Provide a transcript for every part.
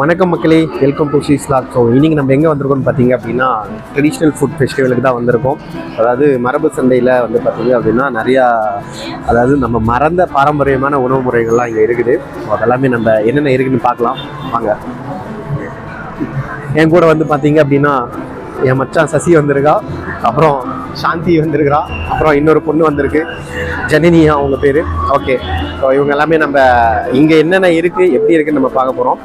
வணக்கம் மக்களே, welcome to ஷீஸ் லாக். ஸோ இன்றைக்கி நம்ம எங்கே வந்திருக்கோம்னு பார்த்தீங்க அப்படின்னா ட்ரெடிஷ்னல் ஃபுட் ஃபெஸ்டிவலுக்கு தான் வந்திருக்கோம். அதாவது மரபு சந்தையில் வந்து பார்த்தீங்க அப்படின்னா நிறையா அதாவது நம்ம மறந்த பாரம்பரியமான உணவு முறைகள்லாம் இங்கே இருக்குது. அதெல்லாமே நம்ம என்னென்ன இருக்குதுன்னு பார்க்கலாம் வாங்க. என் கூட வந்து பார்த்தீங்க அப்படின்னா என் மச்சான் சசி வந்திருக்கா, அப்புறம் சாந்தி வந்திருக்கிறா, அப்புறம் இன்னொரு பொண்ணு வந்திருக்கு, ஜனனியா அவங்க பேர். ஓகே, ஸோ இவங்க எல்லாமே நம்ம இங்கே என்னென்ன இருக்குது எப்படி இருக்குன்னு நம்ம பார்க்க போகிறோம்.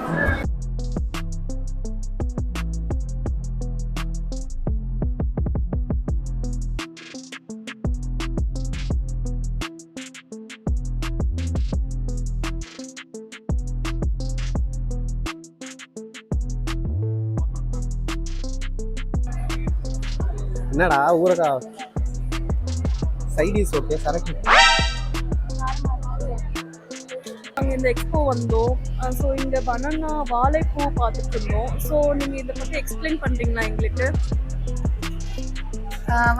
என்னடா ஊரக்கா சைடிஸ் ஓகே சரக்கு நாங்கள் இந்த எக்ஸ்போ வந்தோம். ஸோ இங்கே பனானா வாழைப்பூ பார்த்துட்டு இருந்தோம். ஸோ நீங்கள் இதை பற்றி எக்ஸ்பிளைன் பண்ணுறீங்களா எங்களுக்கு?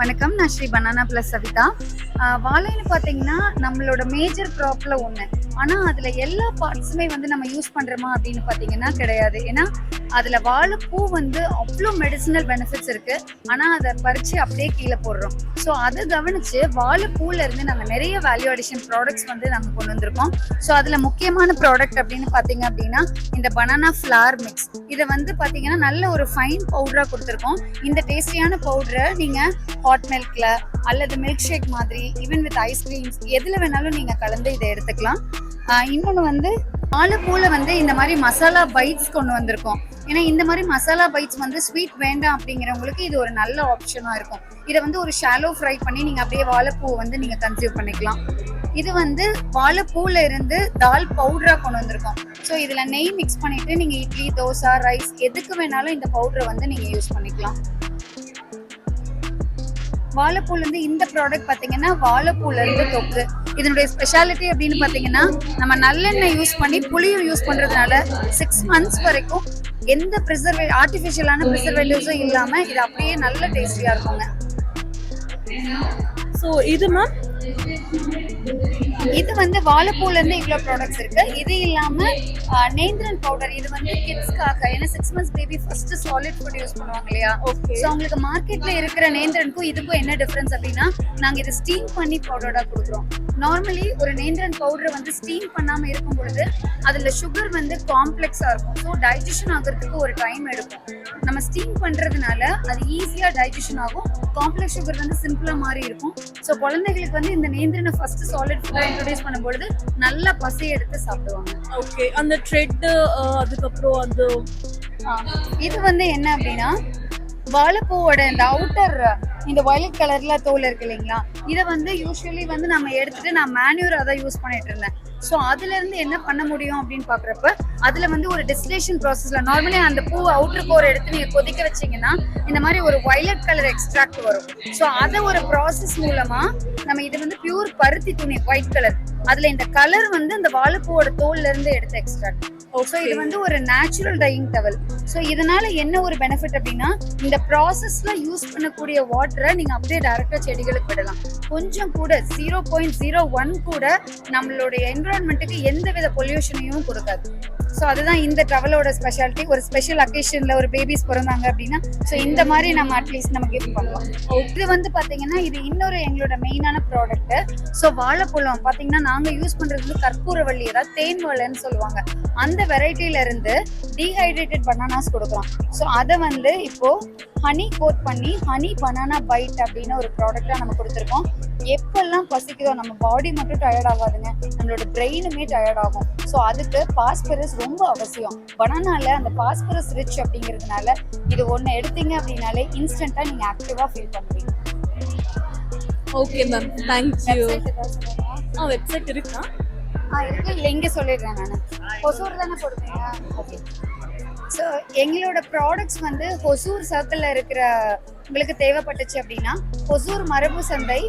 வணக்கம், நான் ஸ்ரீ பனானா ப்ளஸ் சவிதா. வாழைன்னு பார்த்தீங்கன்னா நம்மளோட மேஜர் க்ராப்பில் ஒன்று. ஆனால் அதில் எல்லா பார்ட்ஸுமே வந்து நம்ம யூஸ் பண்ணுறோமா அப்படின்னு பார்த்தீங்கன்னா கிடையாது. ஏன்னா அதில் வாழைப்பூ வந்து அவ்வளோ மெடிசினல் பெனிஃபிட்ஸ் இருக்குது. ஆனால் அதை பறித்து அப்படியே கீழே போடுறோம். ஸோ அதை கவனித்து வாழைப்பூலேருந்து நாங்கள் நிறைய வேல்யூ அடிஷன் ப்ராடக்ட்ஸ் வந்து நாங்கள் கொண்டு வந்திருக்கோம். ஸோ அதில் முக்கியமான ப்ராடக்ட் அப்படின்னு பார்த்தீங்க அப்படின்னா இந்த பனானா ஃப்ளார் மிக்ஸ். இதை வந்து பார்த்தீங்கன்னா நல்ல ஒரு ஃபைன் பவுடராக கொடுத்துருக்கோம். இந்த டேஸ்டியான பவுடரை நீங்கள் ஹாட் மில்க்ல அல்லது மில்க் ஷேக் மாதிரி ஈவன் வித் ஐஸ்கிரீம்ஸ் எதில் வேணாலும் நீங்கள் கலந்து இதை எடுத்துக்கலாம். இன்னொன்று வந்து வாழைப்பூவில் வந்து இந்த மாதிரி மசாலா பைட்ஸ் கொண்டு வந்திருக்கோம். ஏன்னா இந்த மாதிரி மசாலா பைட்ஸ் வந்து ஸ்வீட் வேண்டாம் அப்படிங்கிறவங்களுக்கு இது ஒரு நல்ல ஆப்ஷனாக இருக்கும். இதை வந்து ஒரு ஷாலோ ஃப்ரை பண்ணி நீங்கள் அப்படியே வாழைப்பூவை வந்து நீங்கள் கன்சியூம் பண்ணிக்கலாம். இது வந்து வாழைப்பூவில் இருந்து தால் பவுடராக கொண்டு வந்திருக்கோம். ஸோ இதில் நெய் மிக்ஸ் பண்ணிவிட்டு நீங்கள் இட்லி, தோசை, ரைஸ் எதுக்கு வேணாலும் இந்த பவுடரை வந்து நீங்கள் யூஸ் பண்ணிக்கலாம். வாழைப்பூலேருந்து இந்த ப்ராடக்ட் பார்த்தீங்கன்னா வாழைப்பூலேருந்து தொக்கு. இதனுடைய ஸ்பெஷாலிட்டி அப்படின்னு பார்த்தீங்கன்னா நம்ம நல்லெண்ணெய் யூஸ் பண்ணி புளியும் யூஸ் பண்ணுறதுனால 6 months வரைக்கும் எந்த ஆர்டிஃபிஷியலான ப்ரிசர்வேட்டிவ்ஸும் இல்லாமல் இது அப்படியே நல்ல டேஸ்டியாக இருக்குங்க. ஸோ இது மேம், இது வந்து வாழைப்பூலேருந்து இவ்வளோ ப்ராடக்ட்ஸ் இருக்கு. இது இல்லாமல் நேந்திரன் பவுடர், இது வந்து கிட்ஸ்க்காக. ஏன்னா 6 months baby first solid food use பண்ணுவாங்க இல்லையா. ஸோ அவங்களுக்கு மார்க்கெட்ல இருக்கிற நேந்திரனுக்கும் இதுக்கும் என்ன டிஃபரன்ஸ் அப்படின்னா நாங்கள் இதை ஸ்டீம் பண்ணி பவுடராக கொடுக்குறோம். நார்மலி ஒரு நேந்திரன் பவுடர் வந்து ஸ்டீம் பண்ணாமல் இருக்கும் பொழுது அதில் சுகர் வந்து காம்ப்ளெக்ஸாக இருக்கும். ஸோ டைஜஷன் ஆகிறதுக்கு ஒரு டைம் எடுக்கும். நம்ம ஸ்டீம் பண்ணுறதுனால அது ஈஸியாக டைஜஷன் ஆகும். காம்ப்ளெக்ஸ் சுகர் வந்து சிம்பிளாக மாறி இருக்கும். ஸோ குழந்தைகளுக்கு வந்து இந்த நேந்திரனை ஃபர்ஸ்ட் சாலிட் ஃபுட்டை இன்ட்ரோடியூஸ் பண்ணும்பொழுது நல்லா பசி எடுத்து சாப்பிடுவாங்க. ஓகே, அந்த த்ரெட்டு அதுக்கப்புறம் அந்த இது வந்து என்ன அப்படின்னா வாழைப்பூவோட இந்த அவுட்டர் இந்த வயலட் கலர்ல தோல் இருக்கு இல்லைங்களா, இதை வந்து யூஸ்வலி வந்து நம்ம எடுத்துட்டு நான் மேன்யூரா தான் யூஸ் பண்ணிட்டு இருந்தேன். ஸோ அதுல இருந்து என்ன பண்ண முடியும் அப்படின்னு பாக்குறப்ப அதுல வந்து ஒரு டிஸ்டிலேஷன் ப்ராசஸ்ல நார்மலி அந்த பூ அவுட்டர் கோர் எடுத்து நீங்க கொதிக்க வச்சீங்கன்னா இந்த மாதிரி ஒரு வயலட் கலர் எக்ஸ்ட்ராக்ட் வரும். ஸோ அதை ஒரு ப்ராசஸ் மூலமா நம்ம இது வந்து பியூர் பருத்தி துணி ஒயிட் கலர், அதுல இந்த கலர் வந்து அந்த வாழைப்பூவோட தோல்ல இருந்து எடுத்த எக்ஸ்ட்ராக்ட். ஸோ இது வந்து ஒரு நேச்சுரல் டையிங் டவல். ஸோ இதனால என்ன ஒரு பெனிஃபிட் அப்படின்னா இந்த ப்ராசஸ்ல யூஸ் பண்ணக்கூடிய வாட்டரை நீங்க அப்படியே டைரக்டா செடிகளுக்கு விடலாம். கொஞ்சம் கூட 0.01 கூட நம்மளுடைய என்விரான்மெண்ட்டுக்கு எந்த வித பொல்யூஷனையும் கொடுக்காது. ஸோ அதுதான் இந்த டவலோட ஸ்பெஷாலிட்டி. ஒரு ஸ்பெஷல் அக்கேஷன்ல ஒரு பேபிஸ் பிறந்தாங்க அப்படின்னா ஸோ இந்த மாதிரி நம்ம அட்லீஸ்ட் நம்ம கிஃப்ட் பண்ணலாம். இது வந்து பாத்தீங்கன்னா இது இன்னொரு எங்களோட மெயினான ப்ராடக்ட். ஸோ வாழைப்பழம் பாத்தீங்கன்னா நாங்க யூஸ் பண்றது வந்து கற்பூரவள்ளி, அதாவது தேன் வாழைன்னு சொல்லுவாங்க. அந்த வெரைட்டில இருந்து டீஹைட்ரேட்டட் பனானாஸ் கொடுக்குறோம். ஸோ அதை வந்து இப்போ ஹனி கோட் பண்ணி ஹனி பனானா பைட் அப்படின்னு ஒரு ப்ராடக்டா நம்ம கொடுத்துருக்கோம். எப்பெல்லாம் பசிக்குதோ நம்ம பாடி மட்டும் டயர்ட் ஆகாதுங்க, நம்மளோட பிரெயினுமே டயர்ட் ஆகும். ஸோ அதுக்கு பாஸ்பரஸ் ரொம்ப அவசியம். பனானால அந்த பாஸ்பரஸ் ரிச் அப்படிங்கிறதுனால இது ஒன்று எடுத்தீங்க அப்படின்னாலே இன்ஸ்டன்டா நீங்க ஆக்டிவா ஃபீல் பண்ணுவீங்க. Okay ma'am, thank you. வெப்சைட் இருக்கா? இருக்கு, இல்லை இங்கே சொல்லிடுறேன் நான். ஹொசூர் தானே கொடுப்பீங்க? ஓகே. ஸோ எங்களோட ப்ராடக்ட்ஸ் வந்து ஹொசூர் சர்க்கிளில் இருக்கிற உங்களுக்கு தேவைப்பட்டுச்சு அப்படின்னா ஹொசூர் மரபு சந்தை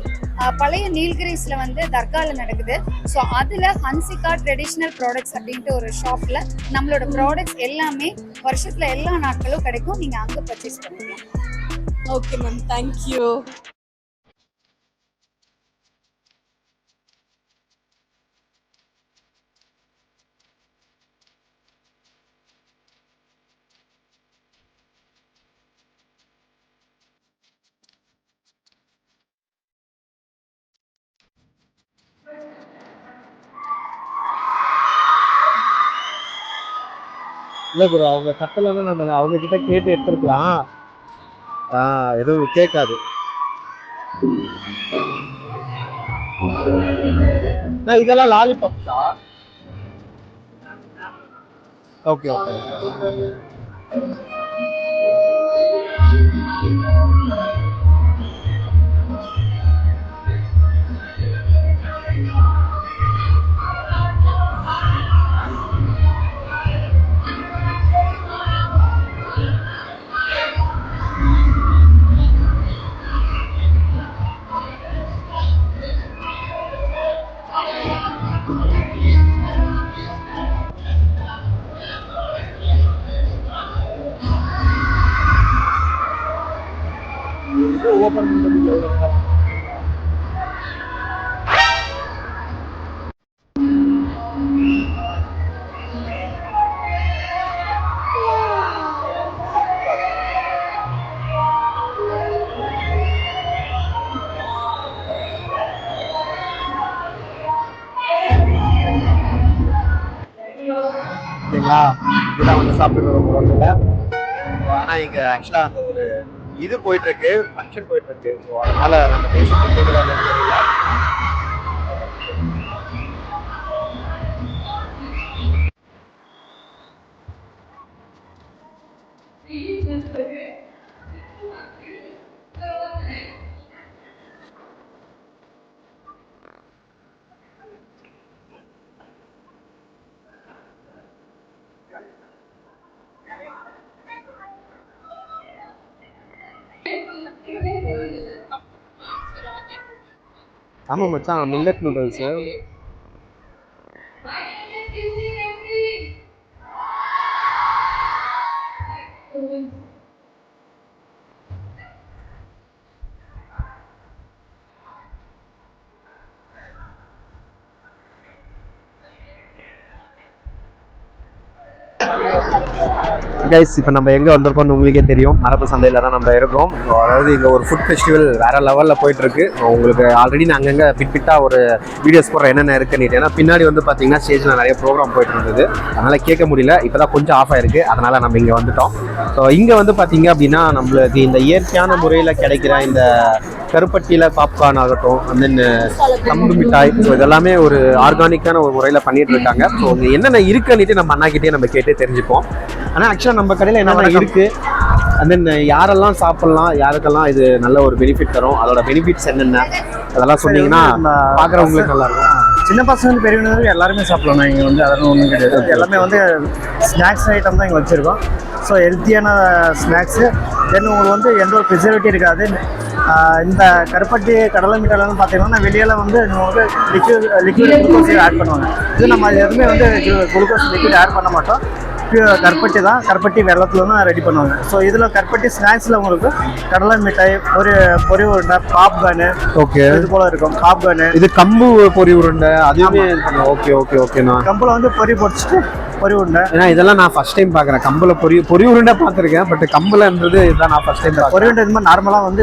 பழைய நீல்கிரிஸில் வந்து தர்காவில் நடக்குது. ஸோ அதில் ஹன்சிகா ட்ரெடிஷ்னல் ப்ராடக்ட்ஸ் அப்படின்ட்டு ஒரு ஷாப்பில் நம்மளோட ப்ராடக்ட்ஸ் எல்லாமே வருஷத்தில் எல்லா நாட்களும் கிடைக்கும். நீங்கள் அங்கே பர்ச்சேஸ் பண்ணிக்கலாம். Okay ma'am, thank you. இல்லை ப்ரோ, அவங்க கட்டலைன்னா நம்ம அவங்க கிட்ட கேட்டு எடுத்துருக்கலாம். எதுவும் கேட்காது. இதெல்லாம் லாலிபாப்ஸா? Okay okay. ஓப்பன் பண்ணுறது ஓகேங்களா? இதுதான் வந்து சாப்பிட்டு போகிறோம்ல. ஆனால் இங்கே ஆக்சுவலாக அந்த ஒரு இது போயிட்டு இருக்கு, ஃபங்க்ஷன் போயிட்டு இருக்கு. ஸோ அதனால நம்ம பேசிட்டு தெரியல. ஆமாம் மச்சான், மில்லட் நூடுல்ஸு. கைஸ், இப்போ நம்ம எங்கே வந்திருக்கோம்னு உங்களுக்கே தெரியும். மரபு சந்தையில் தான் நம்ம இருக்கோம். அதாவது இங்கே ஒரு ஃபுட் ஃபெஸ்டிவல் வேறு லெவலில் போயிட்டுருக்கு. உங்களுக்கு ஆல்ரெடி நான் அங்கங்கே பிட்டாக ஒரு வீடியோஸ் போடுற என்னென்ன இருக்குன்னு. ஏன்னா பின்னாடி வந்து பார்த்தீங்கன்னா ஸ்டேஜில் நிறைய ப்ரோக்ராம் போயிட்டு இருந்தது, அதனால் கேட்க முடியல. இப்போ தான் கொஞ்சம் ஆஃப் ஆயிருக்கு, அதனால் நம்ம இங்கே வந்துட்டோம். ஸோ இங்கே வந்து பார்த்தீங்க அப்படின்னா நம்மளுக்கு இந்த இயற்கையான முறையில் கிடைக்கிற இந்த கருப்பட்டியில் பாப்கார்ன் ஆகட்டும், அண்ட் தென் கம்பு மிட்டாய், ஸோ இதெல்லாமே ஒரு ஆர்கானிக்கான ஒரு முறையில் பண்ணிட்டு இருக்காங்க. ஸோ இங்கே என்னென்ன இருக்குன்னுட்டு நம்ம அண்ணாக்கிட்டே நம்ம கேட்டே தெரிஞ்சுப்போம். ஆனால் ஆக்சுவலாக நம்ம கடையில் என்னென்ன இருக்குது, அண்ட் தென் யாரெல்லாம் சாப்பிட்லாம், யாருக்கெல்லாம் இது நல்ல ஒரு பெனிஃபிட் தரும், அதோட பெனிஃபிட்ஸ் என்னென்ன, அதெல்லாம் சொன்னீங்கன்னா பார்க்குறவங்களுக்கு நல்லாயிருக்கும். சின்ன பசங்க பெரியவங்க எல்லாருமே சாப்பிடலாம். இங்கே வந்து அதெல்லாம் ஒன்றும் கிடையாது. எல்லாமே வந்து ஸ்நாக்ஸ் ஐட்டம் தான் இங்கே வச்சுருக்கோம். ஸோ ஹெல்த்தியான ஸ்நாக்ஸு. தென் உங்களுக்கு வந்து எந்த ஒரு ப்ரிசர்வேட்டிவ் இருக்காது. இந்த கருப்பட்டி கடலை மிட்டாய்லாம் பார்த்தீங்கன்னா வெளியில் வந்து உங்களுக்கு லிக்விட் குளுக்கோஸ் ஆட் பண்ணுவாங்க. இது நம்ம அது எதுவுமே வந்து குளுக்கோஸ் லிக்விட் ஆட் பண்ண மாட்டோம். கருப்பட்டி தான், கருப்பட்டி வெள்ளத்தில் தான் ரெடி பண்ணுவாங்க. ஸோ இதில் கருப்பட்டி ஸ்நாக்ஸில் உங்களுக்கு கடலை மிட்டாய், பொரி உருண்டை, பாப்கார்னு, ஓகே, இது போல் இருக்கும். பாப்கார்னு, இது கம்பு பொரி உருண்டை, அதுவுமே. ஓகே ஓகே ஓகேண்ணா. கம்பில் வந்து பொரி பொடிச்சிட்டு பொரி உருண்டை. ஏன்னா இதெல்லாம் நான் ஃபர்ஸ்ட் டைம் பார்க்குறேன். கம்பில் பொரி உருண்டை பார்த்துருக்கேன், பட் கம்புலன்றது இதுதான் நான் ஃபர்ஸ்ட் டைம். பொரி உருண்டை இது மாதிரி நார்மலாக வந்து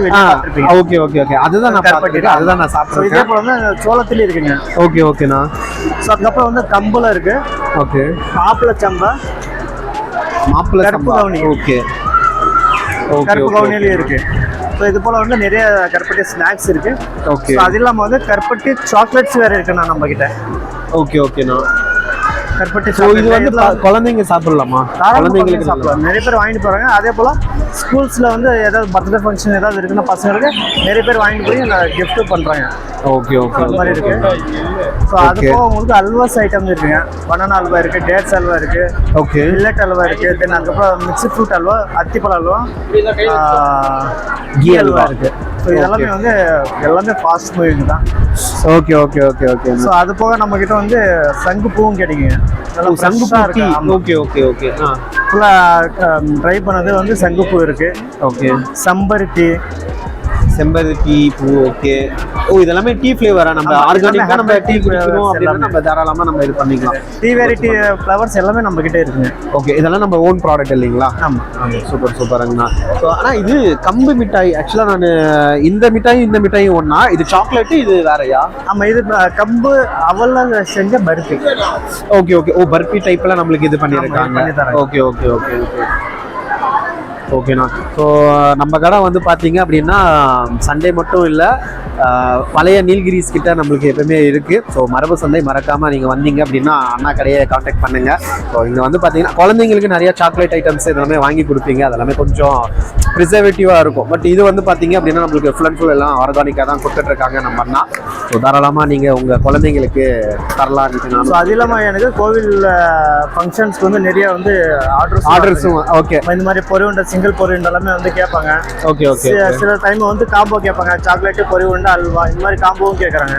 ஓகே ஓகே ஓகே, அதுதான் நான் பார்த்துருக்கேன், அதுதான் நான் சாப்பிட்றேன். இதே போல் வந்து சோளத்துலேயும் இருக்குங்க. ஓகே ஓகேண்ணா. ஸோ அதுக்கப்புறம் வந்து கம்பில் இருக்குது. ஓகே, மாப்பிள்ளை சம்பா, மாப்பிள்ளை கருப்பு கவுனி. ஓகே, கருப்பு கவுனிலையும் இருக்குது. ஸோ இது போல் வந்து நிறைய கருப்பட்டி ஸ்நாக்ஸ் இருக்குது. ஓகே, அது இல்லாமல் வந்து கருப்பட்டி சாக்லேட்ஸ் வேறு இருக்குண்ணா நம்மக்கிட்ட. ஓகே ஓகேண்ணா. கருப்பட்டி இது வந்து குழந்தைங்க சாப்பிடலாமா? குழந்தைங்களுக்கு சாப்பிடலாம். நிறைய பேர் வாங்கிட்டு போகிறாங்க. அதே போல் ஸ்கூல்ஸில் வந்து ஏதாவது பர்த்டே ஃபங்க்ஷன் ஏதாவது இருக்குன்னா பசங்களுக்கு நிறைய பேர் வாங்கிட்டு போய் கிஃப்ட் பண்ணுறாங்க. ஓகே ஓகே, அந்த மாதிரி இருக்குது. ஸோ அது போக உங்களுக்கு அல்வாஸ் ஐட்டம் இருக்குங்க. பனானா அல்வா இருக்குது, டேட்ஸ் அல்வா இருக்குது, ஓகே, மில்லட் அல்வா இருக்குது. தென் அதுக்கப்புறம் மிக்ஸ்டு ஃப்ரூட் அல்வா, அத்திப்பழ அல்வா, கீ அல்வா இருக்குது. ஸோ இதெல்லாமே வந்து எல்லாமே ஃபாஸ்ட் மூவிங் தான். Okay okay okay okay. So அது போக நம்மக்கிட்ட வந்து சங்கு பூவும் கிடைக்குங்க. சங்குப்பூ இருக்கு. Okay okay okay. ஃபுல்லாக ட்ரை பண்ணது வந்து சங்குப்பூ இருக்குது. ஓகே, சம்பருத்தி, செம்பருத்தி பூ. ஓகே. ஓ இதெல்லாமே டீ ஃப்ளேவரா? நம்ம ஆமா, ஆர்கானிக்கா எல்லாமே நம்ம happy டீ tea குடிக்கணும் flavours அப்படின்னா எல்லாமே. நம்ம தாராளமா நம்ம இது பண்ணிக்கலாம். டீ வெரைட்டி ஃப்ளவர்ஸ் எல்லாமே நம்ம கிட்ட இருக்குங்க. ஓகே, இதெல்லாம் நம்ம ஓன் ப்ராடக்ட் இல்லைங்களா? ஆமாம். சூப்பர் சூப்பருங்கண்ணா. ஸோ ஆனால் இது கம்பு மிட்டாய் ஆக்சுவலாக நான் இந்த மிட்டாயும் ஒன்றா? இது சாக்லேட்டு, இது வேறையா? ஆமாம், இது கம்பு அவல்ல செஞ்ச barfi. Okay okay. Oh barfi டைப்ல நம்மளுக்கு இது பண்ணியிருக்காங்க. பண்ணி தராங்க. ஓகே ஓகே ஓகே ஓகே ஓகேண்ணா. ஸோ நம்ம கடை வந்து பார்த்தீங்க அப்படின்னா சண்டே மட்டும் இல்லை, பழைய நீல்கிரிஸ் கிட்ட நம்மளுக்கு எப்பவுமே இருக்குது. ஸோ மரபு சந்தை மறக்காமல் நீங்கள் வந்தீங்க அப்படின்னா அண்ணா கடையை காண்டாக்ட் பண்ணுங்கள். ஸோ இங்கே வந்து பார்த்தீங்கன்னா குழந்தைங்களுக்கு நிறையா சாக்லேட் ஐட்டம்ஸ் இதெல்லாமே வாங்கி கொடுப்பீங்க. அதெல்லாமே கொஞ்சம் ப்ரிசர்வேட்டிவாக இருக்கும். பட் இது வந்து பார்த்தீங்க அப்படின்னா நம்மளுக்கு ஃபுல் அண்ட் ஃபுல் எல்லாம் ஆர்கானிக்காக தான் கொடுத்துட்ருக்காங்க நம்ம அண்ணா. ஸோ தாராளமாக நீங்கள் உங்கள் குழந்தைங்களுக்கு தரலாம். ஸோ அது இல்லாமல் எனக்கு கோவில் ஃபங்க்ஷன்ஸ்க்கு வந்து நிறைய வந்து ஆர்டர்ஸும். ஓகே. இந்த மாதிரி பொரி உண்டை, சிங்கிள் பொரி உண்டை எல்லாமே வந்து கேட்பாங்க. Okay okay. சில டைம் வந்து காம்போ கேட்பாங்க, சாக்லேட்டு, பொரி உண்டை, அல்வா, இந்த மாதிரி காம்போவும் கேட்குறாங்க.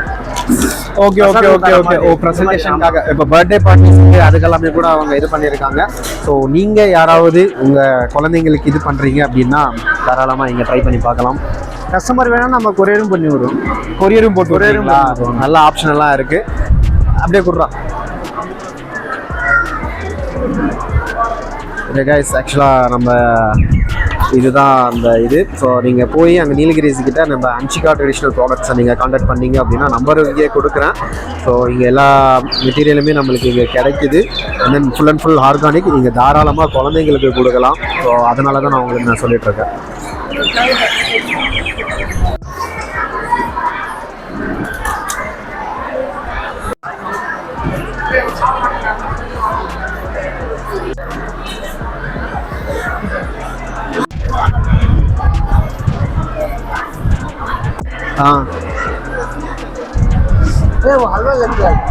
Okay okay okay okay. Oh ப்ரெசன்டேஷனுக்காக இப்போ பர்த்டே பார்ட்டிஸ்க்கு அதுக்கெல்லாமே கூட அவங்க இது பண்ணியிருக்காங்க. ஸோ நீங்கள் யாராவது உங்கள் குழந்தைங்களுக்கு இது பண்ணுறீங்க அப்படின்னா தாராளமாக இங்கே ட்ரை பண்ணி பார்க்கலாம். கஸ்டமர் வேணால் நம்ம கொரியரும் பண்ணி விடுவோம். கொரியரும் போட்டு கொரியரும் வரீங்களா? நல்ல ஆப்ஷனெல்லாம் இருக்குது. அப்படியே கொடுறா. ஓகே கைஸ், ஆக்சுவலாக நம்ம இதுதான் அந்த இது. ஸோ நீங்கள் போய் அங்கே நீலகிரிஸ் கிட்ட நம்ம அன்ஷிகா ட்ரெடிஷ்னல் ப்ராடக்ட்ஸை நீங்கள் கான்டாக்ட் பண்ணீங்க அப்படின்னா நம்பர் இங்கே கொடுக்குறேன். ஸோ இங்கே எல்லா மெட்டீரியலுமே நம்மளுக்கு இங்கே கிடைக்குது. And then full and full organic. நீங்கள் தாராளமாக குழந்தைங்களுக்கு கொடுக்கலாம். ஸோ அதனால தான் நான் உங்களுக்கு நான் சொல்லிகிட்ருக்கேன்.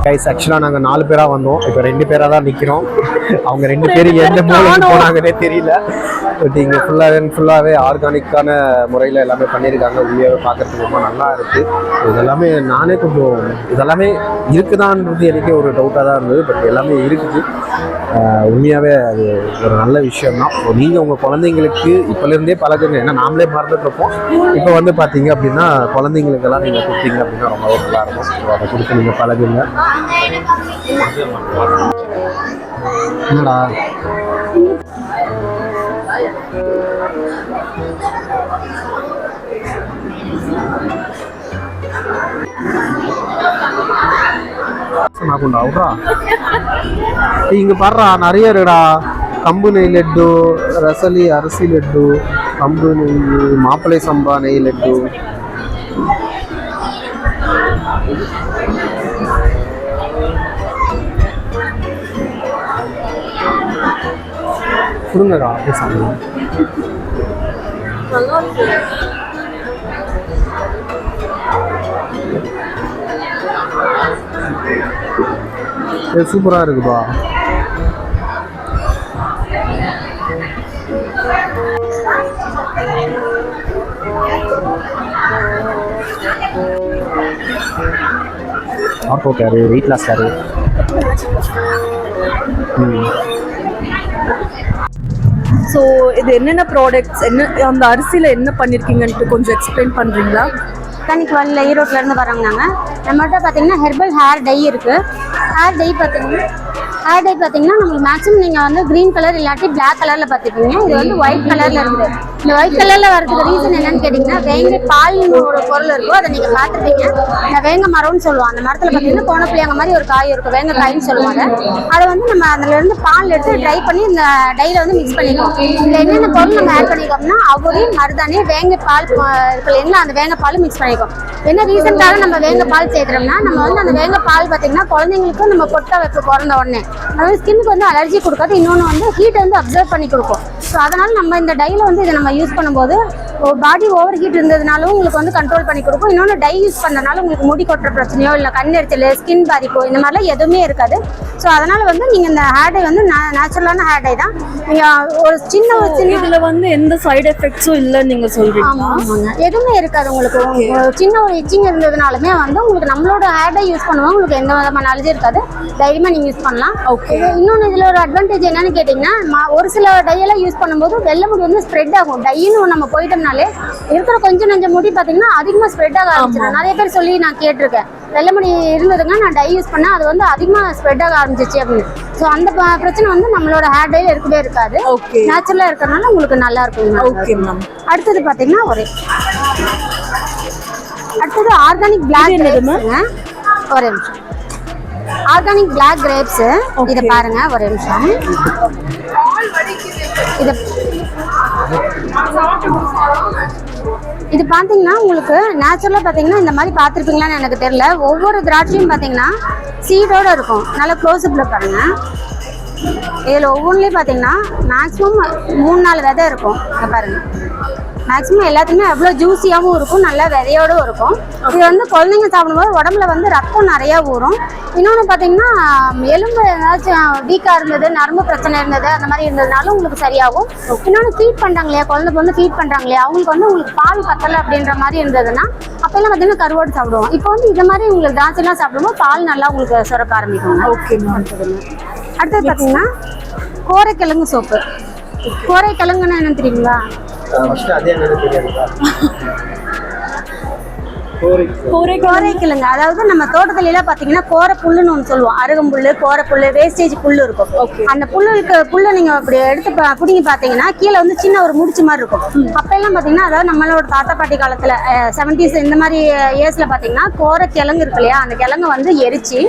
கைஸ் ஆக்சுவலாக நாங்கள் 4 பேராக வந்தோம். இப்போ 2 பேராக தான் நிற்கிறோம். அவங்க 2 பேரும் எந்த மூலைக்கு போனாங்கன்னே தெரியல. பட் இங்கே ஃபுல்லாகவே ஆர்கானிக்கான முறையில் எல்லாமே பண்ணியிருக்காங்க. உண்மையாகவே பார்க்குறதுக்கு ரொம்ப நல்லா இருக்குது. இதெல்லாமே நானே கொஞ்சம் இதெல்லாமே இருக்குதான்றது எனக்கே ஒரு டவுட்டாக தான் இருந்தது. பட் எல்லாமே இருக்குது. உண்மையாகவே அது ஒரு நல்ல விஷயம்தான். ஸோ நீங்கள் உங்கள் குழந்தைங்களுக்கு இப்போலேருந்தே பழகுங்க. ஏன்னா நாமளே மறந்துட்டுருப்போம். இப்போ வந்து பார்த்தீங்க அப்படின்னா குழந்தைங்களுக்கெல்லாம் நீங்கள் கொடுத்தீங்க அப்படின்னா ரொம்பவே நல்லாயிருக்கும். ஸோ அதை கொடுத்து நீங்கள் பழகுங்க. என்னடா அவுட்ரா இங்கே பாடுறா நிறைய இருக்குடா. கம்பு நெய் லட்டு, ரசலி அரிசி லட்டு, கம்பு நெய், மாப்பிள்ளை சம்பா நெய் லட்டு. கொடுங்கடா பேசாம. நல்லா இருக்கு. சூப்பராக இருக்குப்பா. ஆப்போ கேரு, வெயிட் லாஸ் கேரு. ஸோ இது என்னென்ன ப்ராடக்ட்ஸ், என்ன அந்த அரிசியில் என்ன பண்ணியிருக்கீங்கன்ட்டு கொஞ்சம் எக்ஸ்பிளைன் பண்ணுறீங்களா? மெக்கானிக் வாலில் ஈரோட்டிலேருந்து வரோங்க. நம்மகிட்ட பார்த்தீங்கன்னா ஹெர்பல் ஹேர் டை இருக்குது. ஹேர் டை பார்த்தீங்கன்னா நம்மளுக்கு மேக்ஸிமம் நீங்கள் வந்து க்ரீன் கலர் இல்லாட்டி பிளாக் கலரில் பார்த்துப்பீங்க. இது வந்து ஒயிட் கலரில் இருக்குது. இந்த ஒயிட் கலரில் வரதுக்கு ரீசன் என்னன்னு கேட்டிங்கன்னா, வேங்க பால்னு ஒரு பொருள் இருக்கும். அதை நீங்கள் பார்த்துருப்பீங்க. இந்த வேங்க மரம்னு சொல்லுவோம். அந்த மரத்தில் பார்த்தீங்கன்னா கோணப்புளியாங்க மாதிரி ஒரு காய் இருக்கும், வேங்க காயின்னு சொல்லுவாங்க. அதை வந்து நம்ம அதிலேருந்து பால் எடுத்து ட்ரை பண்ணி இந்த டையில் வந்து மிக்ஸ் பண்ணிக்குவோம். இதில் என்னென்ன பொருள் நம்ம ஆட் பண்ணிக்கோம்னா அவுரி, மருதாணி, வேங்க பால் இருக்குல்லைங்களா, அந்த வேங்க பால் மிக்ஸ் பண்ணிக்குவோம். என்ன ரீசன்காக நம்ம வேங்க பால் சேர்க்குறோம்னா, நம்ம வந்து அந்த வேங்க பால் பார்த்தீங்கன்னா குழந்தைங்களுக்கும் நம்ம கொட்டை வைக்க பிறந்த உடனே அதாவது ஸ்கின்னுக்கு வந்து அலர்ஜி கொடுக்காது. இன்னொன்று வந்து ஹீட்டை வந்து அப்சர்வ் பண்ணி கொடுக்கும். ஸோ அதனால் நம்ம இந்த டையில் வந்து இதை நம்ம யூஸ் பண்ணும்போது பாடி ஓவர் ஹீட் இருந்ததுனாலும் உங்களுக்கு வந்து கண்ட்ரோல் பண்ணி கொடுக்கும். இன்னொன்று டை யூஸ் பண்ணுறதுனால உங்களுக்கு முடி கொட்டுற பிரச்சனையோ இல்லை கண்ணெரிச்சல், ஸ்கின் பாதிப்போ இந்த மாதிரிலாம் எதுவுமே இருக்காது. ஸோ அதனால் வந்து நீங்கள் இந்த ஹேர் டை வந்து நேச்சுரலான ஹேர் டை தான். நீங்கள் ஒரு சின்ன இதில் வந்து எந்த சைடு எஃபெக்ட்ஸும் இல்லைன்னு நீங்கள் சொல்கிறீங்க? ஆமாங்க, எதுவுமே இருக்காது. உங்களுக்கு சின்ன ஒரு இச்சிங் இருந்ததுனாலுமே வந்து உங்களுக்கு நம்மளோட ஹேர் டை யூஸ் பண்ணுவோம், உங்களுக்கு எந்த விதமான அலர்ஜி இருக்காது, தைரியமாக நீங்கள் யூஸ் பண்ணலாம். ஓகே. இன்னொன்று இதில் ஒரு அட்வான்டேஜ் என்னன்னு கேட்டிங்கன்னா, ஒரு சில டையெல்லாம் யூஸ் பண்ணும்போது வெள்ளை முடி வந்து ஸ்ப்ரெட் ஆகும். டைன்னு நம்ம போயிட்டோம்னாலே இருக்கிற கொஞ்சம் நஞ்ச முடி பார்த்தீங்கன்னா அதிகமாக ஸ்ப்ரெட் ஆக ஆரம்பிச்சிடும். நிறைய பேர் சொல்லி நான் கேட்டிருக்கேன், வெள்ளை முடி இருந்ததுங்க நான் டை யூஸ் பண்ணேன், அது வந்து அதிகமாக ஸ்ப்ரெட் ஆக ஆரம்பிச்சிச்சு அப்படின்னு. ஸோ அந்த பிரச்சனை வந்து நம்மளோட ஹேர் டைல இருக்கவே இருக்காது. ஓகே. நேச்சுரலாக இருக்கிறதுனால உங்களுக்கு நல்லா இருக்கும். Okay ma'am. அடுத்தது பார்த்தீங்கன்னா அடுத்தது ஆர்கானிக் பிளாக் கிரேப்ஸுங்க. ஒரே நிமிஷம். ஆர்கானிக் பிளாக் கிரேப்ஸ் இதை பாருங்க, ஒரே நிமிஷம். இது பார்த்தீங்கன்னா உங்களுக்கு நேச்சுரலாக பார்த்தீங்கன்னா இந்த மாதிரி பார்த்துருப்பீங்களான்னு எனக்கு தெரியல. ஒவ்வொரு திராட்சையும் பார்த்தீங்கன்னா சீடோடு இருக்கும். நல்லா க்ளோஸ்அப்பில் பாருங்க. இதில் ஒவ்வொன்றுலேயும் பார்த்தீங்கன்னா மேக்ஸிமம் 3-4 விதை இருக்கும். இங்கே பாருங்கள், மேக்ஸிமம் எல்லாத்துக்குமே அவ்வளோ ஜூஸியாகவும் இருக்கும், நல்லா விதையோடும் இருக்கும். இது வந்து குழந்தைங்க சாப்பிடும்போது உடம்புல வந்து ரத்தம் நிறையா ஊறும். இன்னொன்று பார்த்தீங்கன்னா எலும்பு ஏதாச்சும் வீக்காக இருந்தது, நரம்பு பிரச்சனை இருந்தது, அந்த மாதிரி இருந்ததுனால உங்களுக்கு சரியாகும். இன்னொன்று ஃபீட் பண்ணுறாங்க இல்லையா, குழந்தைக்கு வந்து ஃபீட் பண்ணுறாங்க இல்லையா, அவங்களுக்கு வந்து உங்களுக்கு பால் பத்தலை அப்படின்ற மாதிரி இருந்ததுன்னா அப்போல்லாம் பார்த்தீங்கன்னா கருவாடு சாப்பிடுவோம். இப்போ வந்து இந்த மாதிரி உங்களுக்கு திராட்சைலாம் சாப்பிடும்போது பால் நல்லா உங்களுக்கு சுரக்க ஆரம்பிக்கும். Okay ma'am. அடுத்தது பார்த்தீங்கன்னா கோரைக்கிழங்கு சோப்பு. கோரைக்கிழங்குன்னா என்னன்னு தெரியுங்களா? அதே என்னன்னு தெரியாதுங்களா? கோரைக்கிழங்கு அதாவது நம்ம தோட்டத்துல எல்லாம் பாத்தீங்கன்னா கோரை புல்லுன்னு ஒன்று சொல்லுவோம். அருகம்புல்லு, கோரை புல்லு, வேஸ்டேஜ் புல்லு இருக்கும். அந்த புல்லை நீங்க அப்படி எடுத்து பிடிங்கி பாத்தீங்கன்னா கீழே வந்து சின்ன ஒரு முடிச்சு மாதிரி இருக்கும். அப்ப எல்லாம் பாத்தீங்கன்னா அதாவது நம்மளோட தாத்தா பாட்டி காலத்துல 70s இந்த மாதிரி இயர்ஸ்ல பாத்தீங்கன்னா கோரை கிழங்கு இருக்கு இல்லையா, அந்த கிழங்கு வந்து எரிச்சு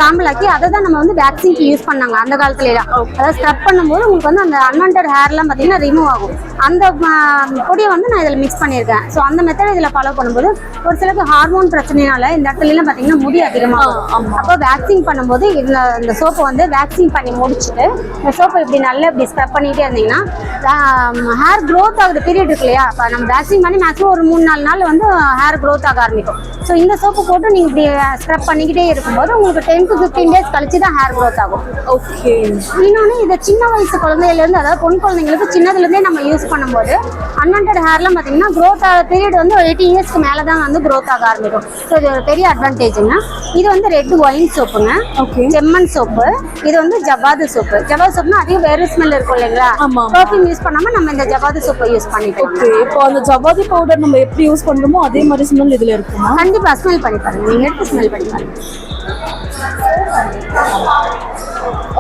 சாம்பலாக்கி அதை தான் நம்ம வந்து வேக்சின்க்கு யூஸ் பண்ணாங்க அந்த காலத்துல எல்லாம். அதாவது ஸ்க்ரப் பண்ணும்போது உங்களுக்கு வந்து அந்த அன்வான்டட் ஹேர்லாம் பாத்தீங்கன்னா ரிமூவ் ஆகும். அந்த பொடியை வந்து நான் இதில் மிக்ஸ் பண்ணியிருக்கேன். ஸோ அந்த மெத்தட் இதில் ஃபாலோ பண்ணும்போது ஒரு சிலருக்கு ஹார்மோன் பிரச்சனைனால இந்த இடத்துலலாம் பார்த்தீங்கன்னா முடி அதிகமாகும். அப்போ வேக்சிங் பண்ணும்போது இந்த சோப்பை வந்து வேக்சிங் பண்ணி முடிச்சுட்டு இந்த சோப்பை இப்படி நல்லா இப்படி ஸ்க்ரப் பண்ணிகிட்டே இருந்தீங்கன்னா ஹேர் க்ரோத் ஆகுது பீரியட் இருக்கு இல்லையா, அப்போ நம்ம வேக்சிங் பண்ணி மேக்ஸிமம் ஒரு 3-4 நாள் வந்து ஹேர் க்ரோத் ஆக ஆரம்பிக்கும். ஸோ இந்த சோப்பு போட்டு நீங்கள் இப்படி ஸ்க்ரப் பண்ணிக்கிட்டே இருக்கும்போது உங்களுக்கு 10 to 15 days கழிச்சு தான் ஹேர் க்ரோத் ஆகும். ஓகே. இன்னொன்று இதை சின்ன வயசு குழந்தையிலேருந்து, அதாவது பொன் குழந்தைங்களுக்கு சின்னதுலேருந்தே நம்ம யூஸ் பண்ணும்போது அன்வான்டட் ஹேர்லாம் பார்த்தீங்கன்னா க்ரோத் ஆக பீரியட் வந்து 18 இயர்ஸ்க்கு மேலே தான் வந்து க்ரோத் ஆக ஆரம்பிக்கும். ஸோ இது ஒரு பெரிய அட்வான்டேஜுங்க. இது வந்து ரெட் ஒயின் சோப்புங்க. ஓகே. செம்மண் சோப்பு. இது வந்து ஜவாது சோப்பு. ஜவாது சோப்புனா அதிகம் வேறு ஸ்மெல் இருக்கும் இல்லைங்களா, பர்ஃப்யூம் யூஸ் பண்ணாமல் நம்ம இந்த ஜவாது சோப்பை யூஸ் பண்ணிட்டோம். ஓகே. இப்போ அந்த ஜவாதி பவுடர் நம்ம எப்படி யூஸ் பண்ணுறோமோ அதே மாதிரி ஸ்மெல் இதில் இருக்குமா? கண்டிப்பாக ஸ்மெல் பண்ணி பாருங்க, நீங்கள் எடுத்து ஸ்மெல் பண்ணி பாருங்க.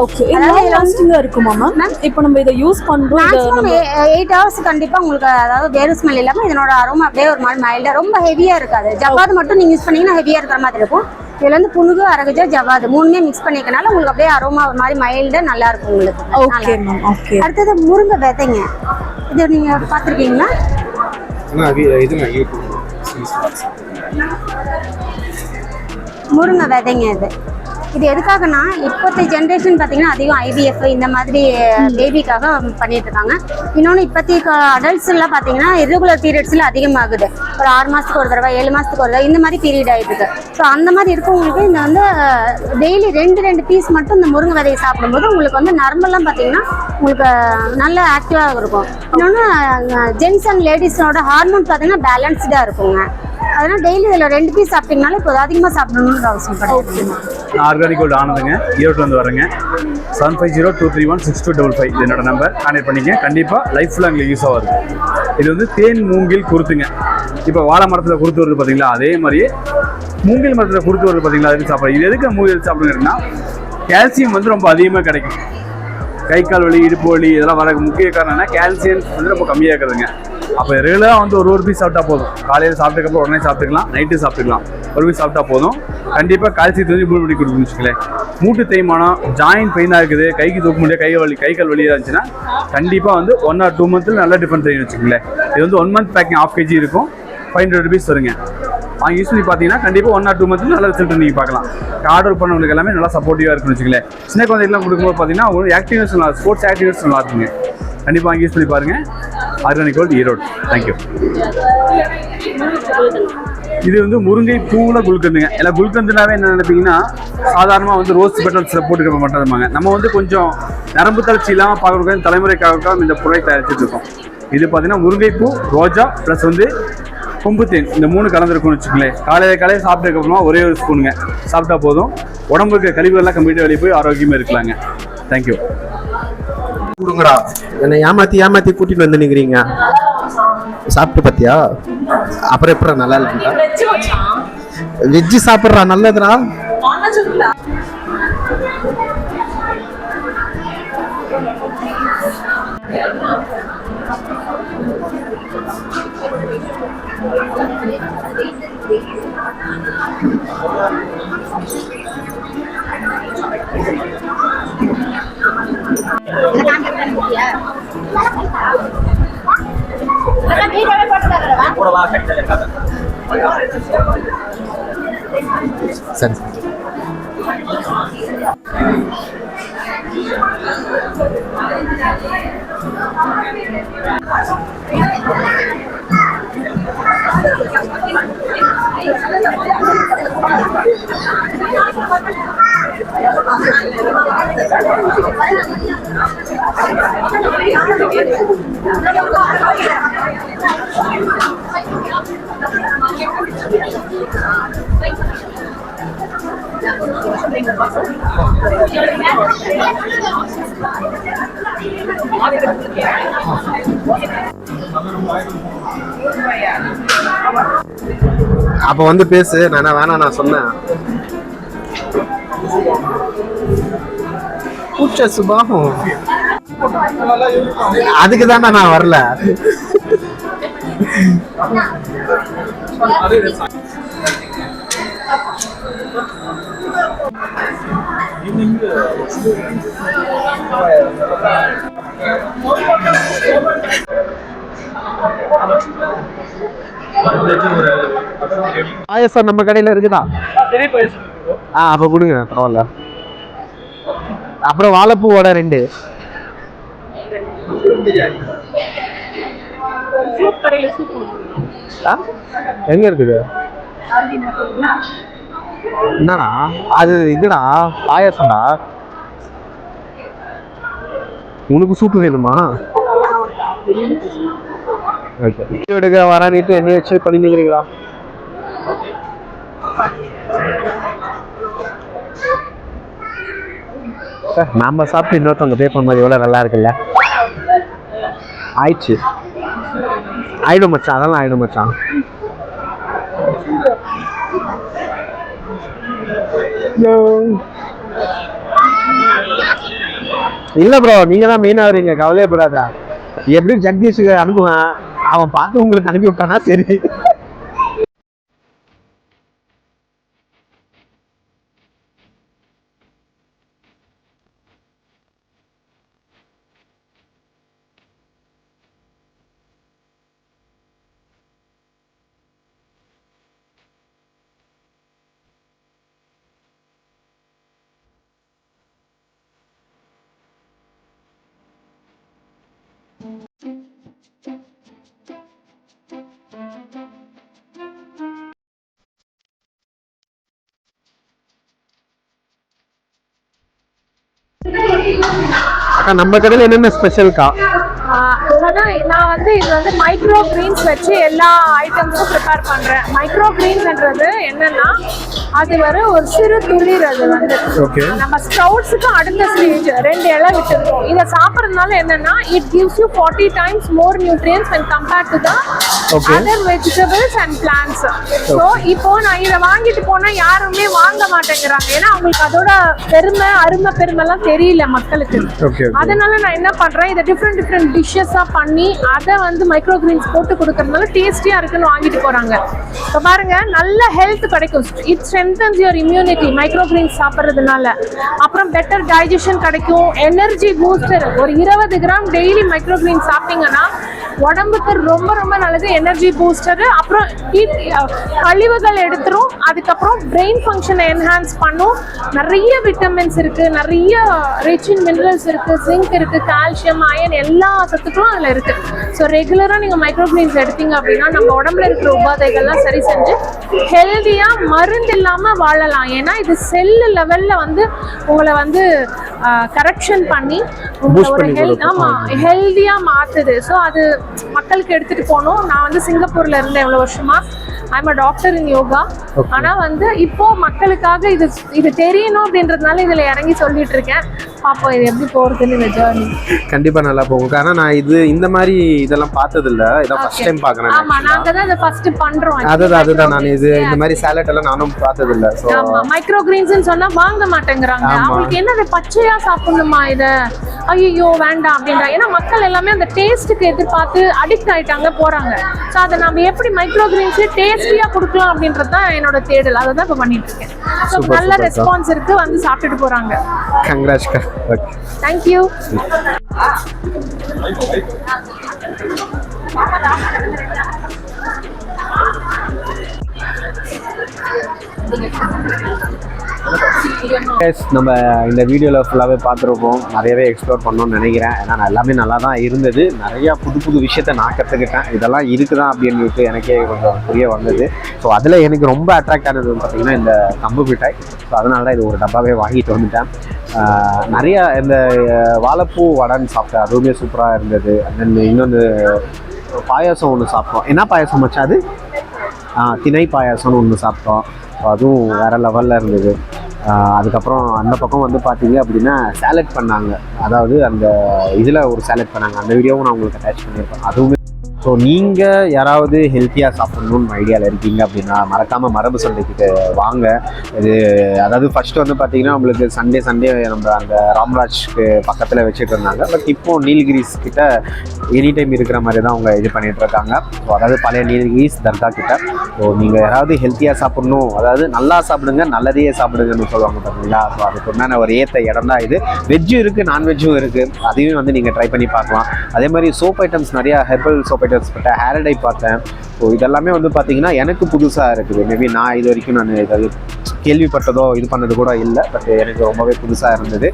ஓகே. இது லாஸ்டிங்கா இருக்குமா மேம்? இப்போ நம்ம இத யூஸ் பண்றோம், இத நம்ம 8 hours கண்டிப்பா உங்களுக்கு அதாவது வேறு ஸ்மெல் இல்லாம இதனோட அரோமா அப்படியே ஒரு மாதிரி மைல்டா, ரொம்ப ஹெவியா இருக்காது. ஜவாது மட்டும் நீங்க யூஸ் பண்ணீங்கன்னா ஹெவியா இருக்கிற மாதிரி இருக்கும். இதுல வந்து புனுகு, அரகஜா, ஜவாது மூணுமே மிக்ஸ் பண்ணிக்கனால உங்களுக்கு அப்படியே அரோமா ஒரு மாதிரி மைல்டா நல்லா இருக்கும் உங்களுக்கு. Okay ma'am. ஓகே. அடுத்தது முருங்கை விதைங்க. இது நீங்க பாத்திருக்கீங்களா? முருங்கை விதைங்க. இது எதுக்காகனா இப்போத்தைய ஜென்ரேஷன் பார்த்தீங்கன்னா அதிகம் IVF இந்த மாதிரி பேபிக்காக பண்ணிட்டு இருக்காங்க. இன்னொன்று இப்போதைக்கு அடல்ட்ஸ் எல்லாம் பார்த்தீங்கன்னா இரெகுலர் பீரியட்ஸில் அதிகமாகுது. ஒரு 6 மாதத்துக்கு ஒரு தடவை, 7 மாதத்துக்கு ஒரு தடவை இந்த மாதிரி பீரியட் ஆகிட்டு இருக்கு. ஸோ அந்த மாதிரி இருக்கவங்களுக்கு இந்த வந்து டெய்லி 2 பீஸ் மட்டும் இந்த முருங்கை விதையை சாப்பிடும்போது உங்களுக்கு வந்து நரம்பெல்லாம் பார்த்தீங்கன்னா உங்களுக்கு நல்ல ஆக்டிவாக இருக்கும். இன்னொன்று ஜென்ஸ் அண்ட் லேடிஸோட ஹார்மோன் பார்த்தீங்கன்னா பேலன்ஸ்டாக இருக்குங்க. அதனால் டெய்லி இதில் 2 பீஸ் சாப்பிட்டீங்கனாலே இப்போ அதிகமாக சாப்பிடணும்னு அவசியம் கிடையாது. ஆர்கானிக் கோல்டு ஆனதுங்க, ஈரோட்டில் வரேங்க. 7502316255 இது என்னோட நம்பர். கான்டெக்ட் பண்ணிங்க. கண்டிப்பாக லைஃப்பில் எங்களுக்கு யூஸ் ஆகுது. இது வந்து தேன் மூங்கில் குருத்துங்க. இப்போ வாழை மரத்தில் குருத்து வருது பார்த்தீங்களா, அதே மாதிரியே மூங்கில் மரத்தில் குருத்து வருது பார்த்தீங்களா, அதுக்கு சாப்பிட்றோம். இது எதுக்கு மூங்கில் சாப்பிடுங்கன்னா கால்சியம் வந்து ரொம்ப அதிகமாக கிடைக்கும். கை கால் வலி, இடுப்பு வலி இதெல்லாம் வர முக்கிய காரணம்னா கால்சியம் வந்து ரொம்ப கம்மியாக இருக்குதுங்க. அப்போ ரெகுலராக வந்து ஒரு பீஸ் சாப்பிட்டா போதும். காலையில் சாப்பிட்டதுக்கப்புறம் உடனே சாப்பிட்டுக்கலாம், நைட்டு சாப்பிட்டுக்கலாம். ஒரு பீஸ் சாப்பிட்டா போதும். கண்டிப்பாக கால்சியத்தை வந்து இம்ப்ரூவ் பண்ணி கொடுக்குன்னு வச்சுக்கலேன். மூட்டு தேய்மானம், ஜாயின்ட் பெயினாக இருக்குது, கைக்கு தூக்க முடியாது, கை கால் வலியாக இருந்துச்சுன்னா கண்டிப்பாக வந்து 1 or 2 months நல்ல டிஃபரன்ஸ் தெரியும் வச்சுக்கங்களேன். இது வந்து 1 month பேக்கிங் 1/2 kg இருக்கும், 500 rupees வருங்க. வாங்கி யூஸ் பண்ணி பார்த்தீங்கன்னா கண்டிப்பாக 1 or 2 months நல்ல ரிசல்ட் நீங்கள் பார்க்கலாம். ஆர்டர் பண்ணவங்களுக்கு எல்லாமே நல்லா சப்போர்ட்டிவாக இருக்குன்னு வச்சுக்கலேன். சின்ன குழந்தைகள்லாம் கொடுக்கும்போது பார்த்தீங்கன்னா ஒரு ஆக்டிவ்னஸ் நல்லா, ஸ்போர்ட்ஸ் ஆக்டிவ்னஸ் நல்லா இருக்குங்க. கண்டிப்பாக வாங்கி யூஸ் பண்ணி பாருங்கள். Organic gold Erode. தேங்க்யூ. இது வந்து முருங்கை பூவில் குல்கந்துங்க. எல்லாம் குல்கந்துனாவே என்ன நினைப்பீங்கன்னா சாதாரணமாக வந்து ரோஸ் பெட்டல்ஸில் போட்டுக்க மாட்டாங்க. நம்ம வந்து கொஞ்சம் நரம்பு தளர்ச்சி இல்லாமல் பார்க்குறதுக்கு தலைமுறைக்காக இந்த பொருளை தயாரிச்சுட்டு இருக்கோம். இது பார்த்தீங்கன்னா முருங்கைப்பூ, ரோஜா ப்ளஸ் வந்து கொம்பு தேன் இந்த 3 கலந்துருக்கும்னு வச்சுக்கோங்களேன். காலையில் சாப்பிட்டதுக்கப்புறமா ஒரே ஒரு ஸ்பூனுங்க சாப்பிட்டா போதும். உடம்புக்கு கழிவுகள்லாம் கம்ப்ளீட்டாக வெளியே போய் ஆரோக்கியமாக இருக்கலாங்க. தேங்க்யூ. கொடுங்கடா, என்னை ஏமாத்தி கூட்டிட்டு வந்து நிக்கிறீங்க. சாப்பிட்டு பார்த்தியா? அப்புறம் எப்படி நல்லா இருக்குடா? வெஜ்ஜு சாப்பிட்றா, நல்லதுடா. சரி அப்ப வந்து பேசு. நான் வேணாம், நான் சொன்னேன். பூச்ச சுபாவம் அதுக்கு தானே நான் வரல. பாயசம் நம்ம கடையில இருக்குதா? அப்ப கொடுங்க, பரவாயில்ல. அப்புறம் வாழைப்பூ வடை 2. எங்க இருக்குது? என்னடா அது? இதுடா பாயசம்டா. உனக்கு சூப்பு வேணுமா? எடுக்க வரானிட்டு என்ன வச்சு பண்ணிக்கிறீங்களா? நாம சாப்பிட்டு இன்னொருத்தவங்க பே பண்ணும்போது எவ்வளோ நல்லா இருக்குல்ல? ஆயிடுச்சு, ஆயிடும் மச்சான், அதெல்லாம் ஆயிடும் மச்சான். இல்ல ப்ரோ, நீங்க தான் மெயினா வரீங்க, கவலையப்படாத. எப்படி ஜெகதீஷுக்கு அனுப்புவேன், அவன் பார்த்து உங்களுக்கு அனுப்பி விட்டானா சரி. அக்கா, நம்ம கடையில் என்னென்ன ஸ்பெஷல்க்கா? நான் வந்து இது வந்து மைக்ரோ கிரீன்ஸ் வச்சு எல்லா ஐட்டம்ஸும் ப்ரிப்பேர் பண்ணுறேன். மைக்ரோ கிரீன்ஸ்ன்றது என்னன்னா, அது வர ஒரு சிறு துளிர். அது வந்து நம்ம ஸ்ப்ரவுட்ஸுக்கு அடுத்த ஸ்டேஜ் 2 இலை விட்டுருக்கோம். இதை சாப்பிட்றதுனால என்னன்னா, it gives you 40 times more nutrients when compared to the other vegetables and plants. So இப்போ நான் இதை வாங்கிட்டு போனால் யாருமே வாங்க மாட்டேங்கிறாங்க. ஏன்னா அவங்களுக்கு அதோட பெருமைலாம் தெரியல மக்களுக்கு. அதனால நான் என்ன பண்றேன், இதை டிஃப்ரெண்ட் டிஷ்ஷஸா பண்ணி அதை வந்து மைக்ரோ கிரீன்ஸ் போட்டு கொடுக்கறதுனால டேஸ்டியா இருக்குன்னு வாங்கிட்டு போறாங்க. இப்போ பாருங்க, நல்ல ஹெல்த் கிடைக்கும். It strengthens your immunity micro Green's சாப்பிட்றதுனால. அப்புறம் பெட்டர் டைஜஷன் கிடைக்கும், எனர்ஜி பூஸ்டர். ஒரு 20 கிராம் டெய்லி மைக்ரோ கிரீன்ஸ் சாப்பிட்டீங்கன்னா உடம்புக்கு ரொம்ப ரொம்ப நல்லது, எனர்ஜி பூஸ்டர். அப்புறம் கழிவுகள் எடுத்துரும், அதுக்கப்புறம் பிரெயின் ஃபங்க்ஷனை என்ஹான்ஸ் பண்ணும். நிறைய விட்டமின்ஸ் இருக்கு, நிறைய ரிச் இன் மினரல்ஸ் இருக்கு, ஜிங்க் இருக்கு, கால்சியம், அயன், எல்லா சத்துக்களும் அதில் இருக்கு. ஸோ ரெகுலராக நீங்கள் மைக்ரோ கிரீன்ஸ் எடுத்தீங்க அப்படின்னா நம்ம உடம்புல இருக்கிற உபாதைகள்லாம் சரி செஞ்சு ஹெல்தியாக மருந்து இல்லாமல் வாழலாம். ஏன்னா இது செல்லு லெவலில் வந்து உங்களை வந்து கரெக்ஷன் பண்ணி உங்களை ஒரு ஹெல்த்தியாக மாற்றுது. ஸோ அது மக்களுக்கு எடுத்துட்டு போகணும். நான் வந்து சிங்கப்பூர்ல இருந்தேன் எவ்வளோ வருஷமா. ஐம் அ டாக்டர் இன் யோகா. ஆனால் வந்து இப்போ மக்களுக்காக இது தெரியணும் அப்படின்றதுனால இதில் இறங்கி சொல்லிட்டு இருக்கேன். பார்ப்போம் இது எப்படி போகிறதுன்னு இந்த ஜேர்னி. கண்டிப்பாக நல்லா போகும். ஆனால் நான் இந்த மாதிரி இதெல்லாம் பார்த்ததில்ல, இதான் ஃபர்ஸ்ட் டைம் பார்க்குறேன். ஆமாம், நாங்கள் தான் இதை ஃபர்ஸ்ட் பண்ணுறோம். அதுதான் நான் இந்த மாதிரி சாலட் எல்லாம் நானும் பார்த்ததில்ல. ஸோ ஆமாம், மைக்ரோ கிரீன்ஸ்ன்னு சொன்னால் வாங்க மாட்டேங்கிறாங்க. அவங்களுக்கு என்ன பச்சையாக சாப்பிடணுமா இதை, ஐயோ வேண்டாம் அப்படின்றா. ஏன்னா மக்கள் எல்லாமே அந்த டேஸ்ட்டுக்கு எதிர்பார்த்து அடிக்ட் ஆகிட்டாங்க போகிறாங்க. ஸோ அதை நம்ம எப்படி மைக்ரோ கிரீன்ஸு டேஸ்டியாக கொடுக்கலாம் அப்படின்றது தான் என்னோட தேடல். அதை தான் இப்போ பண்ணிட்டு இருக்கேன். ஸோ நல்ல ரெஸ்பான்ஸ் இருக்குது, வந்து சாப்பிட்டுட்டு போகிறாங்க. கங்க்ராட்ஸ்க்கா. Okay, thank you. நம்ம இந்த வீடியோவில் ஃபுல்லாகவே பார்த்துருப்போம். நிறையவே எக்ஸ்ப்ளோர் பண்ணணும்னு நினைக்கிறேன். ஏன்னா நான் எல்லாமே நல்லா தான் இருந்தது. நிறையா புது விஷயத்தை நான் கற்றுக்கிட்டேன். இதெல்லாம் இருக்குதான் அப்படின்ட்டு எனக்கே கொஞ்சம் புரிய வந்தது. ஸோ அதில் எனக்கு ரொம்ப அட்ராக்ட் ஆனது பார்த்திங்கன்னா இந்த கம்பு மிட்டாய். ஸோ அதனால தான் இது ஒரு டப்பாவே வாங்கிட்டு வந்துட்டேன். நிறையா இந்த வாழைப்பூ வடைன்னு சாப்பிட்டேன், அதுவுமே சூப்பராக இருந்தது. அண்ட் இன்னொன்று பாயாசம் ஒன்று சாப்பிட்டோம். என்ன பாயாசம் வச்சா அது? திணை பாயாசம்னு ஒன்று சாப்பிட்டோம். ஸோ அதுவும் வேறு லெவலில் இருந்தது. அதுக்கப்புறம் அந்த பக்கம் வந்து பார்த்தீங்க அப்படின்னா சேலட் பண்ணாங்க. அதாவது அந்த இதில் ஒரு சேலட் பண்ணாங்க. அந்த வீடியோவும் நான் உங்களுக்கு அட்டாச் பண்ணியிருப்பேன். அதுவுமே ஸோ நீங்கள் யாராவது ஹெல்த்தியாக சாப்பிட்ணுன்னு ஐடியாவில் இருக்கீங்க அப்படின்னா மறக்காமல் மரபு சந்தைக்கு வாங்க. இது அதாவது ஃபஸ்ட்டு வந்து பார்த்தீங்கன்னா உங்களுக்கு சண்டே நம்ம அந்த ராம்ராஜ்க்கு பக்கத்தில் வச்சுட்டு இருந்தாங்க. பட் இப்போது நீலகிரிஸ் கிட்ட எனி டைம் இருக்கிற மாதிரி தான் அவங்க இது பண்ணிகிட்டு இருக்காங்க. ஸோ அதாவது பழைய நீலகிரிஸ் தர்கா கிட்ட. ஸோ நீங்கள் யாராவது ஹெல்த்தியாக சாப்பிட்ணும், அதாவது நல்லா சாப்பிடுங்க, நல்லதையே சாப்பிடுங்கன்னு சொல்லுவாங்க பார்த்தீங்களா. ஸோ அதுக்கு உண்டான ஒரு ஏற்ற இடம் தான் இது. வெஜ்ஜும் இருக்குது, நான்வெஜ்ஜும் இருக்குது. அதையும் வந்து நீங்கள் ட்ரை பண்ணி பார்க்கலாம். அதே மாதிரி சோப் ஐட்டம்ஸ் நிறையா, ஹெர்பல் சோப் ஐட்டம்ஸ் பட்டேன், ஹேர் டை பார்த்தேன். ஸோ இதெல்லாமே வந்து பார்த்தீங்கன்னா எனக்கு புதுசாக இருக்குது. மேபி நான் இது வரைக்கும் நான் ஏதாவது கேள்விப்பட்டதோ இது பண்ணது கூட இல்லை. பட் எனக்கு ரொம்பவே புதுசாக இருந்தது.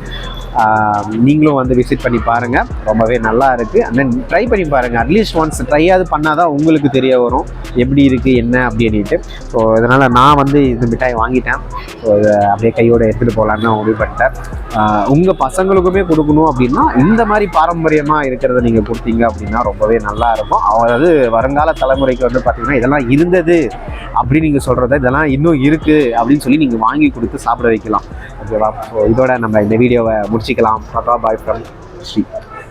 நீங்களும் வந்து விசிட் பண்ணி பாருங்கள், ரொம்பவே நல்லா இருக்குது. அண்ட் தென் ட்ரை பண்ணி பாருங்கள். அட்லீஸ்ட் ஒன்ஸ் ட்ரையாவது பண்ணால் தான் உங்களுக்கு தெரிய வரும் எப்படி இருக்குது என்ன அப்படின்ட்டு. ஸோ இதனால் நான் வந்து இந்த மிட்டாய் வாங்கிட்டேன். ஸோ இதை அப்படியே கையோடு எடுத்துகிட்டு போகலான்னு நான் முடிவு பண்ணிட்டேன். உங்கள் பசங்களுக்குமே கொடுக்கணும் அப்படின்னா இந்த மாதிரி பாரம்பரியமாக இருக்கிறத நீங்கள் கொடுத்தீங்க அப்படின்னா ரொம்பவே நல்லா இருக்கும். அதாவது வருங்கால தலைமுறைக்கு வந்து பார்த்தீங்கன்னா இதெல்லாம் இருந்தது அப்படின்னு நீங்கள் சொல்கிறத இதெல்லாம் இன்னும் இருக்குது அப்படின்னு சொல்லி நீங்கள் வாங்கி கொடுத்து சாப்பிட வைக்கலாம். ஓகேவா? ஸோ இதோட நம்ம இந்த வீடியோவை முடிச்சிக்கலாம். Bye from Sri.